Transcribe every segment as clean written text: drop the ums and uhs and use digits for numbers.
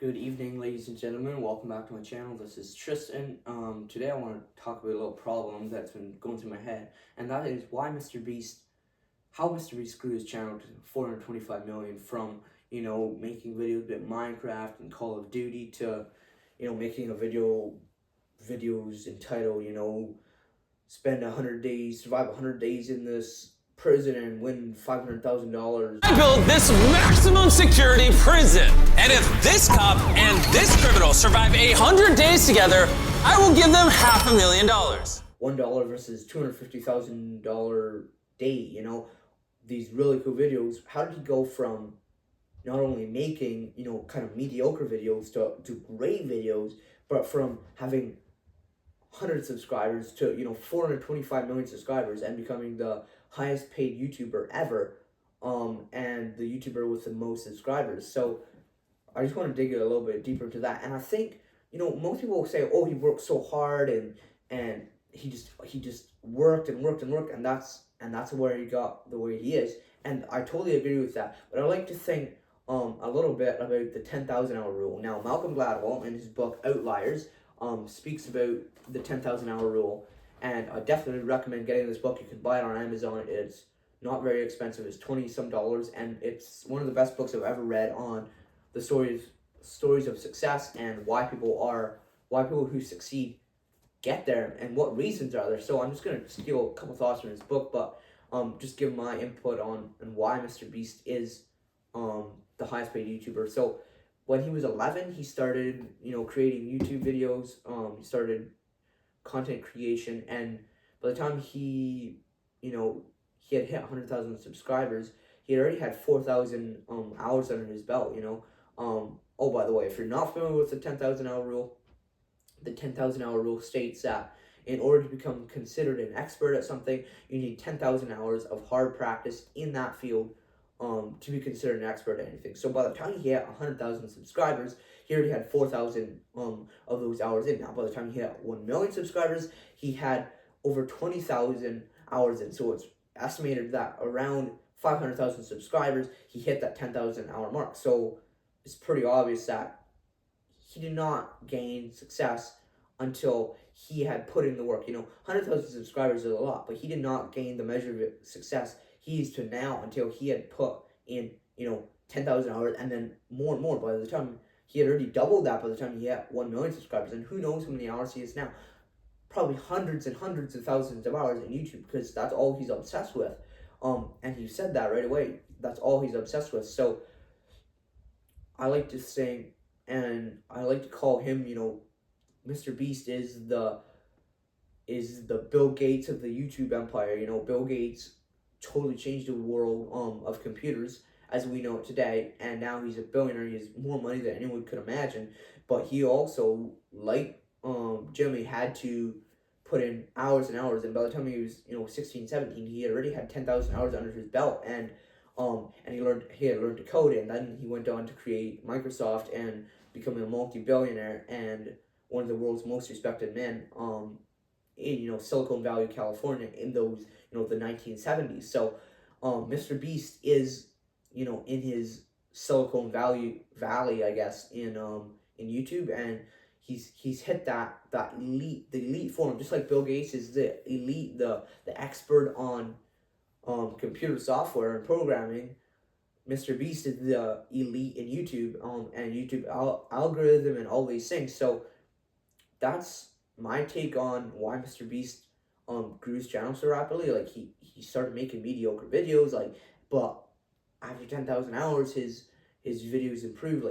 Good evening, ladies and gentlemen. Welcome back to my channel. This is Tristan. Today I want to talk about a little problem that's been going through my head, and that is how Mr. Beast grew his channel to 425 million from, making videos about Minecraft and Call of Duty to, making videos entitled, spend 100 days, survive 100 days in this prison and win $500,000. I built this maximum security prison, and if this cop and this criminal survive 100 days together, I will give them $500,000. $1 versus $250,000 day, these really cool videos. How did he go from not only making, kind of mediocre videos to great videos, but from having 100 subscribers to 425 million subscribers and becoming the highest paid YouTuber ever, and the YouTuber with the most subscribers? So I just want to dig a little bit deeper into that. And I think most people will say, oh, he worked so hard and he just worked and worked and worked, and that's where he got the way he is. And I totally agree with that. But I'd like to think a little bit about the 10,000 hour rule. Now, Malcolm Gladwell, in his book Outliers, speaks about the 10,000 hour rule, and I definitely recommend getting this book. You can buy it on Amazon. It's not very expensive. It's $20-some, and it's one of the best books I've ever read on the stories of success and why people who succeed get there and what reasons are there. So I'm just gonna steal a couple thoughts from this book, but just give my input on why Mr. Beast is the highest paid YouTuber. So when he was 11, he started, creating YouTube videos. He started content creation, and by the time he had hit 100,000 subscribers, he had already had 4,000 hours under his belt. Oh, by the way, if you're not familiar with the 10,000 hour rule, the 10,000 hour rule states that in order to become considered an expert at something, you need 10,000 hours of hard practice in that field to be considered an expert at anything. So by the time he hit 100,000 subscribers, he already had 4,000 of those hours in. Now, by the time he hit 1 million subscribers, he had over 20,000 hours in. So it's estimated that around 500,000 subscribers, he hit that 10,000 hour mark. So it's pretty obvious that he did not gain success until he had put in the work. 100,000 subscribers is a lot, but he did not gain the measure of success he is to now until he had put in, 10,000 hours and then more and more. By the time he had already doubled that, by the time he had 1 million subscribers, and who knows how many hours he is now. Probably hundreds and hundreds of thousands of hours in YouTube, because that's all he's obsessed with. And he said that right away. That's all he's obsessed with. So I like to sing, and I like to call him, Mr. Beast is the Bill Gates of the YouTube empire. Bill Gates totally changed the world of computers as we know it today, and now he's a billionaire. He has more money than anyone could imagine, but he also, like Jimmy, had to put in hours and hours, and by the time he was 16, 17, he had already had 10,000 hours under his belt, and he had learned to code, and then he went on to create Microsoft and become a multi-billionaire and one of the world's most respected men in Silicon Valley, California, in those the 1970s. So Mr. Beast is in his Silicon Valley, I guess, in YouTube, and he's hit the elite form, just like Bill Gates is the elite, the expert on computer software and programming. Mr. Beast is the elite in YouTube, and YouTube algorithm and all these things. So that's my take on why Mr. Beast grew his channel so rapidly. Like he started making mediocre videos, but after 10,000 hours, his videos improved.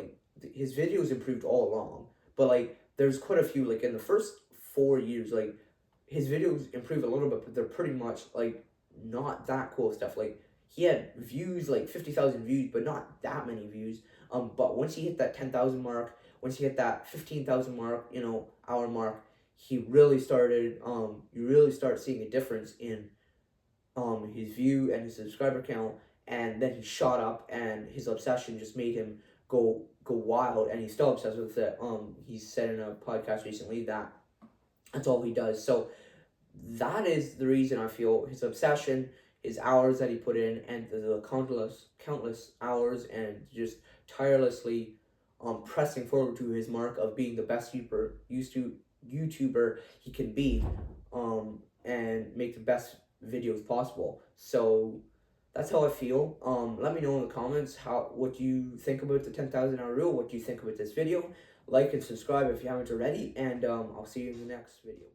His videos improved all along, but there's quite a few, in the first 4 years, his videos improved a little bit, but they're pretty much not that cool stuff. He had views, 50,000 views, but not that many views. But once he hit that 10,000 mark, once he hit that 15,000 mark, hour mark, he really started, you really start seeing a difference in his view and his subscriber count, and then he shot up, and his obsession just made him go wild, and he's still obsessed with it. He said in a podcast recently that that's all he does. So that is the reason I feel his obsession, his hours that he put in, and the countless hours and just tirelessly pressing forward to his mark of being the best YouTuber he can be, and make the best videos possible. So that's how I feel. Let me know in the comments what you think about the 10,000 hour rule. What do you think about this video? Like and subscribe if you haven't already, and I'll see you in the next video.